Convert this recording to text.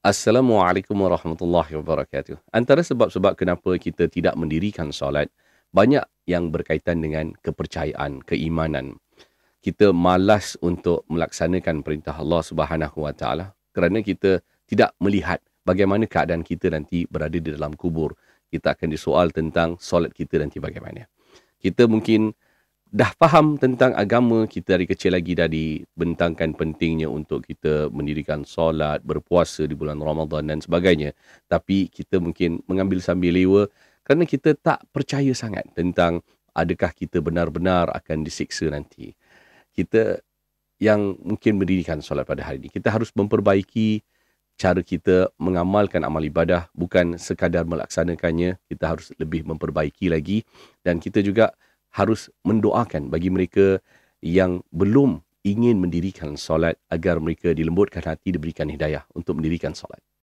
Assalamualaikum warahmatullahi wabarakatuh. Antara sebab-sebab kenapa kita tidak mendirikan solat, banyak yang berkaitan dengan kepercayaan, keimanan. Kita malas untuk melaksanakan perintah Allah Subhanahu Wa Taala kerana kita tidak melihat bagaimana keadaan kita nanti berada di dalam kubur. Kita akan disoal tentang solat kita nanti bagaimana. Kita mungkin dah faham tentang agama, kita dari kecil lagi dah dibentangkan pentingnya untuk kita mendirikan solat, berpuasa di bulan Ramadan dan sebagainya. Tapi kita mungkin mengambil sambil lewa kerana kita tak percaya sangat tentang adakah kita benar-benar akan disiksa nanti. Kita yang mungkin mendirikan solat pada hari ini, kita harus memperbaiki cara kita mengamalkan amal ibadah, bukan sekadar melaksanakannya, kita harus lebih memperbaiki lagi, dan kita juga harus mendoakan bagi mereka yang belum ingin mendirikan solat agar mereka dilembutkan hati, diberikan hidayah untuk mendirikan solat.